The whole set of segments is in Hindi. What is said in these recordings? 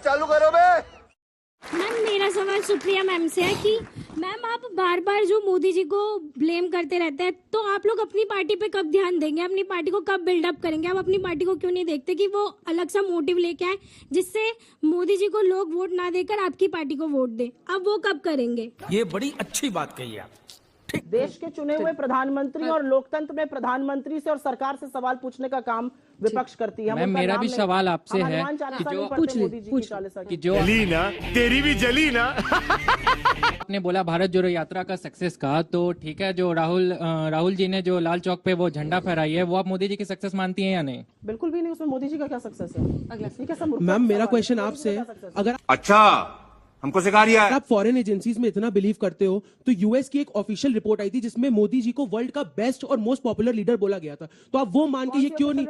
चालू करो बे। मैम मेरा सवाल सुप्रिया मैम से है कि मैम आप बार बार जो मोदी जी को ब्लेम करते रहते हैं, तो आप लोग अपनी पार्टी पे कब ध्यान देंगे, अपनी पार्टी को कब बिल्डअप करेंगे? आप अपनी पार्टी को क्यों नहीं देखते कि वो अलग सा मोटिव लेके आए जिससे मोदी जी को लोग वोट ना देकर आपकी पार्टी को वोट दे? अब वो कब करेंगे? ये बड़ी अच्छी बात कही आप। देश के चुने हुए प्रधानमंत्री और लोकतंत्र में प्रधानमंत्री से और सरकार से सवाल पूछने का काम विपक्ष करती है। मैम मेरा भी सवाल आपसे है कि जो जली ना, तेरी भी जली ना। आपने बोला भारत जोड़ो यात्रा का सक्सेस का, तो ठीक है, जो राहुल जी ने जो लाल चौक पे वो झंडा फहराई है, वो आप मोदी जी की सक्सेस मानती हैं या नहीं? बिल्कुल भी नहीं, उसमें मोदी जी का क्या सक्सेस है? मैम मेरा क्वेश्चन आपसे है, अगर अच्छा हमको सिखा रिया है। आप फॉरेन एजेंसीज में इतना बिलीव करते हो तो यूएस की एक ऑफिशियल रिपोर्ट आई थी जिसमें मोदी जी को वर्ल्ड का बेस्ट और मोस्ट पॉपुलर लीडर बोला गया था, तो आप वो मान के ये क्यों नहीं?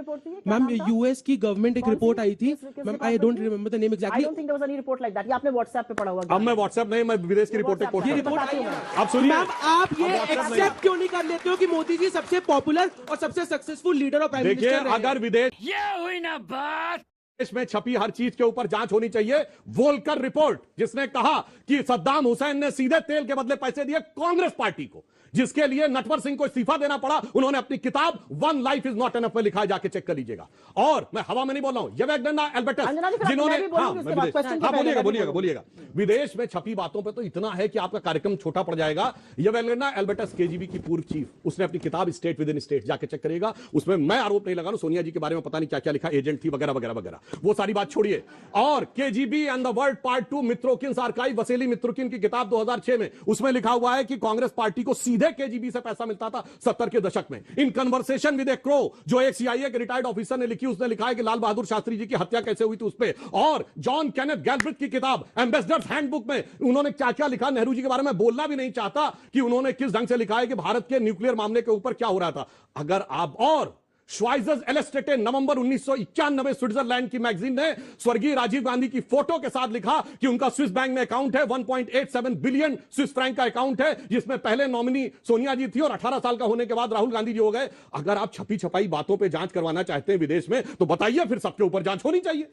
मैम यूएस की गवर्नमेंट एक रिपोर्ट आई थी, ma'am I don't remember the name exactly. I don't think there was any report like that. ये आपने व्हाट्सएप पे पढ़ा हुआ। अब मैं व्हाट्सएप नहीं, मैं विदेश की रिपोर्ट ये रिपोर्ट आई है। आप सुनिए, मैम आप ये एक्सेप्ट क्यों नहीं कर लेते हो कि मोदी जी सबसे पॉपुलर और सबसे सक्सेसफुल लीडर और प्राइम देखिए मिनिस्टर? अगर विदेश ये हुई ना बात। देश में छपी हर चीज के ऊपर जांच होनी चाहिए। वोल्कर रिपोर्ट जिसने कहा कि सद्दाम हुसैन ने सीधे तेल के बदले पैसे दिए कांग्रेस पार्टी को, जिसके लिए नटवर सिंह को इस्तीफा देना पड़ा, उन्होंने अपनी किताब one life is not enough में लिखा है, जाके चेक कर लीजिएगा। और मैं हवा में नहीं बोल रहा हूं, यवेगनंदा एल्बर्टस जिन्होंने, बोलिएगा विदेश में छपी बातों पे तो इतना है कि आपका कार्यक्रम छोटा पड़ जाएगा। यवेगनंदा एल्बर्टस केजीबी की पूर्व चीफ, उसने अपनी किताब स्टेट विद इन स्टेट जाके चेक करेगा। उसमें मैं आरोप नहीं लगा रहा हूं, सोनिया जी के बारे में पता नहीं क्या क्या लिखा, एजेंट थी वगैरह वगैरह वगैरह, वो सारी बात छोड़िए। और KGB and the world part 2 Mitrokhin archive, Vasili Mitrokhin की किताब 2006 में, उसमें लिखा हुआ है कि कांग्रेस पार्टी को सीधे केजीबी से पैसा मिलता था 70 के दशक में। In conversation with A crow, जो एक सीआईए के रिटायर्ड ऑफिसर ने लिखी, उसने लिखा है कि लाल बहादुर शास्त्री जी की हत्या कैसे हुई थी उस पे। और जॉन केनेथ गैल्ब्रिथ की किताब एम्बेसडर्स हैंडबुक में उन्होंने क्या क्या लिखा, नेहरू जी के बारे में बोलना भी नहीं चाहता कि उन्होंने किस ढंग से लिखा है कि भारत के न्यूक्लियर मामले के ऊपर क्या हो रहा था। अगर आप, और श्वाइजर्स एलेस्टेटे नवंबर 1991 स्विट्जरलैंड की मैगजीन ने स्वर्गीय राजीव गांधी की फोटो के साथ लिखा कि उनका स्विस बैंक में अकाउंट है, 1.87 बिलियन स्विस फ्रैंक का अकाउंट है, जिसमें पहले नॉमिनी सोनिया जी थी और 18 साल का होने के बाद राहुल गांधी जी हो गए। अगर आप छपी छपाई बातों पे जांच करवाना चाहते हैं विदेश में, तो बताइए, फिर सबके ऊपर जांच होनी चाहिए।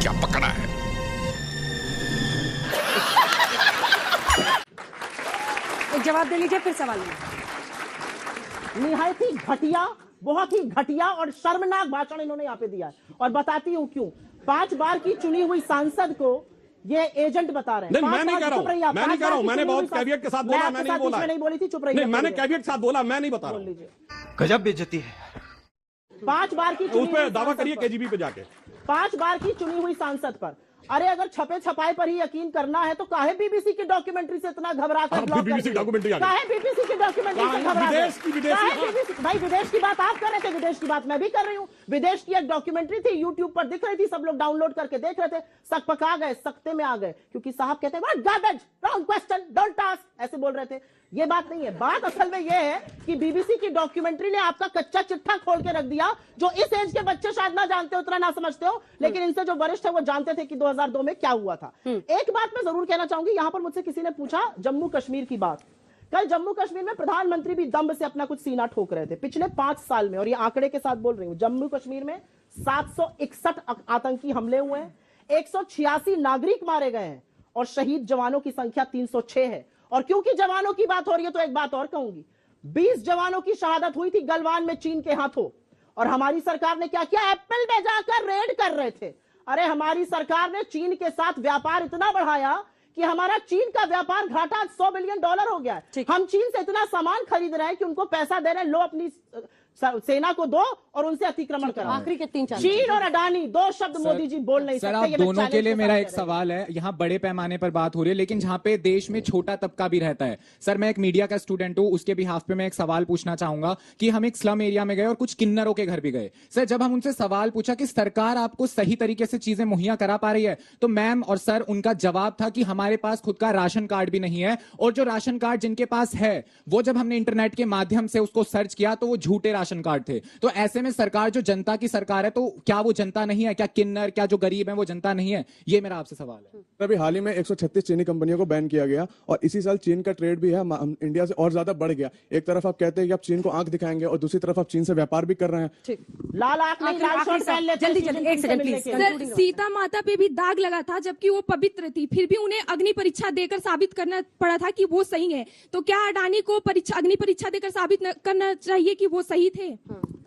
क्या पकड़ा है? एक जवाब दे लीजिए, फिर सवाल निहायत ही घटिया, बहुत ही घटिया और शर्मनाक भाषण इन्होंने यहाँ पे दिया है। और बताती हूँ क्यों। 5 बार की चुनी हुई सांसद को ये एजेंट बता रहे हैं। नहीं, मैं नहीं कह रहा हूं, मैं नहीं कह रहा हूं, मैंने बहुत कैवियट के साथ बोला, मैं नहीं बोला, नहीं बोली थी, चुप रही। नहीं, मैंने कैवियट के साथ बोला, मैं नहीं बता रहा हूं। गजब बेइज्जती है। 5 बार की उस पे दावा करिए केजीबी पे जाके। 5 बार की चुनी हुई सांसद पर। अरे अगर छपे छपाई पर ही यकीन करना है तो काहे बीबीसी की डॉक्यूमेंट्री से इतना घबरा कर ब्लॉक कर बीबीसी डॉक्यूमेंट्री आ गई, काहे बीबीसी की डॉक्यूमेंट्री से घबरा गए? विदेश भाई विदेश की बात आप कर रहे थे, विदेश की बात मैं भी कर रही हूं। विदेश की एक डॉक्यूमेंट्री थी, यूट्यूब पर दिख रही थी, सब लोग डाउनलोड करके देख रहे थे, सक पका गए, सकते में आ गए, क्योंकि साहब कहते हैं what garbage, wrong question, don't ask, ऐसे बोल रहे थे। ये बात नहीं है। बात असल में ये है कि बीबीसी की डॉक्यूमेंट्री ने आपका कच्चा चिट्ठा खोल के रख दिया, जो इस एज के बच्चे शायद ना जानते हो, उतना ना समझते हो, लेकिन इनसे जो वरिष्ठ है वो जानते थे कि 2002 में क्या हुआ था। एक बात मैं जरूर कहना चाहूंगी, यहां पर मुझसे किसी ने पूछा जम्मू कश्मीर की बात। कल जम्मू कश्मीर में प्रधानमंत्री भी दम्भ से अपना कुछ सीना ठोक रहे थे। पिछले 5 साल में, और ये आंकड़े के साथ बोल रही हूं, जम्मू कश्मीर में 761 आतंकी हमले हुए हैं, 186 नागरिक मारे गए हैं और शहीद जवानों की संख्या 306 है। और क्योंकि जवानों की बात हो रही है तो एक बात और कहूंगी, 20 जवानों की शहादत हुई थी गलवान में चीन के हाथों, और हमारी सरकार ने क्या किया? एप्पल में जाकर रेड कर रहे थे। अरे हमारी सरकार ने चीन के साथ व्यापार इतना बढ़ाया कि हमारा चीन का व्यापार घाटा $100 बिलियन हो गया है। हम चीन से इतना सामान खरीद रहे हैं कि उनको पैसा दे रहे हैं, लो अपनी सेना को दो और उनसे अतिक्रमण करो। आखिरी के 3-4 चीन और अडानी, 2 शब्द मोदी जी बोल नहीं सकते। सर, आप दोनों के लिए मेरा एक सवाल है। यहाँ बड़े पैमाने पर बात हो रही है, लेकिन जहाँ पे देश में छोटा तबका भी रहता है। सर, मैं एक मीडिया का स्टूडेंट हूँ, उसके बिहाफ पे मैं एक सवाल पूछना चाहूंगा कि हम एक स्लम एरिया में गए और कुछ किन्नरों के घर भी गए। सर, जब हम उनसे सवाल पूछा कि सरकार आपको सही तरीके से चीजें मुहैया करा पा रही है, तो मैम और सर, उनका जवाब था कि हमारे पास खुद का राशन कार्ड भी नहीं है, और जो राशन कार्ड जिनके पास है, वो जब हमने इंटरनेट के माध्यम से उसको सर्च किया तो वो झूठे राशन राशन कार्ड थे। तो ऐसे में सरकार जो जनता की सरकार है, तो क्या वो जनता नहीं है? क्या किन्नर, क्या जो गरीब है वो जनता नहीं है? ये मेरा आपसे सवाल है। अभी हाल ही में 136 चीनी कंपनियों को बैन किया गया और इसी साल चीन का ट्रेड भी है इंडिया से और ज्यादा बढ़ गया। एक तरफ आप कहते हैं कि आप चीन को आंख दिखाएंगे और दूसरी तरफ आप चीन से व्यापार भी कर रहे हैं। ठीक, लाल आंख नहीं, लाल शर्ट पहन लेते हैं, जल्दी जल्दी, एक सेकंड प्लीज। सर, सीता माता पे भी दाग लगा था जबकि वो पवित्र थी, फिर भी उन्हें अग्नि परीक्षा देकर साबित करना पड़ा था कि वो सही है। तो क्या अडानी को अग्नि परीक्षा देकर साबित करना चाहिए कि वो सही थे?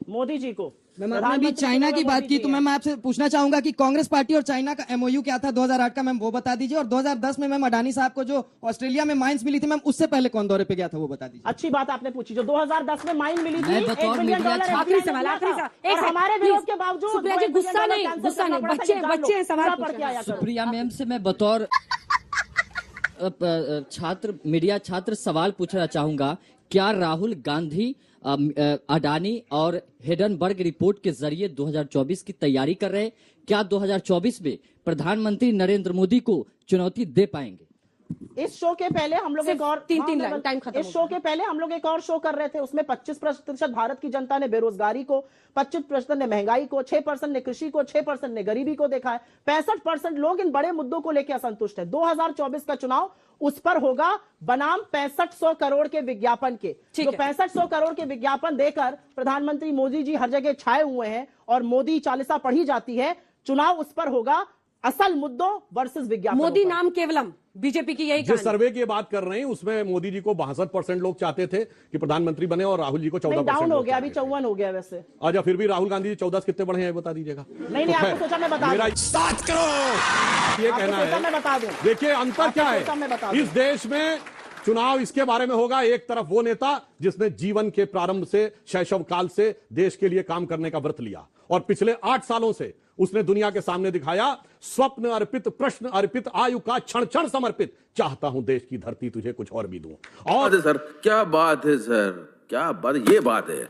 मोदी जी को। मैम, आपने अभी चाइना की बात की, तो मैम मैं आपसे पूछना चाहूंगा कि कांग्रेस पार्टी और चाइना का एमओयू क्या था 2008 का, मैम वो बता दीजिए। और 2010 में मैम अडानी साहब को जो ऑस्ट्रेलिया में माइंस मिली थी, मैम उससे पहले कौन दौरे पे गया था वो बता दीजिए। अच्छी बात आपने पूछी। जो 2010 में माइन मिली थी, $1 बिलियन आखिरी सवाल, आखिरी सवाल। और हमारे विरोध के बावजूद सुप्रिया जी, गुस्सा नहीं, बच्चे हैं, सवाल पूछो। सुप्रिया मैम से मैं बतौर छात्र, मीडिया छात्र सवाल पूछना चाहूंगा, क्या राहुल गांधी अडानी और हिडनबर्ग रिपोर्ट के जरिए 2024 की तैयारी कर रहे हैं? क्या 2024 में प्रधानमंत्री नरेंद्र मोदी को चुनौती दे पाएंगे? इस शो के पहले हम लोग एक और तीन लाइन, टाइम खत्म। इस शो के पहले हम लोग एक और शो कर रहे थे, उसमें 25% भारत की जनता ने बेरोजगारी को, 25% ने महंगाई को, 6% ने कृषि को, 6% ने गरीबी को देखा है। 65% लोग इन बड़े मुद्दों को लेकर असंतुष्ट है। 2024 का चुनाव उस पर होगा बनाम 6500 करोड़ के विज्ञापन के। जो 6500 करोड़ के विज्ञापन देकर प्रधानमंत्री मोदी जी हर जगह छाए हुए हैं और मोदी चालीसा पढ़ी जाती है, चुनाव उस पर होगा असल मुद्दों वर्सेस विज्ञापन। मोदी नाम केवलम, बीजेपी की यही जिस सर्वे की बात कर रहे हैं उसमें मोदी जी को 62% लोग चाहते थे कि प्रधानमंत्री बने और राहुल जी को 14% डाउन हो गया, अभी 54 हो गया वैसे। अच्छा, फिर भी राहुल गांधी जी 14 कितने बढ़े हैं बता दीजिएगा। नहीं, आपको सोचा मैं बता मेरा दूं। 7 करोड़ ये कहना है, मैं बता दूं। देखिए अंतर क्या है इस देश में। चुनाव इसके बारे में होगा, एक तरफ वो नेता जिसने जीवन के प्रारंभ से, शैशव काल से देश के लिए काम करने का व्रत लिया और पिछले 8 सालों से उसने दुनिया के सामने दिखाया, स्वप्न अर्पित, प्रश्न अर्पित, आयु का क्षण क्षण समर्पित, चाहता हूं देश की धरती तुझे कुछ और भी दूं। और सर क्या बात है सर, क्या बात, ये बात है।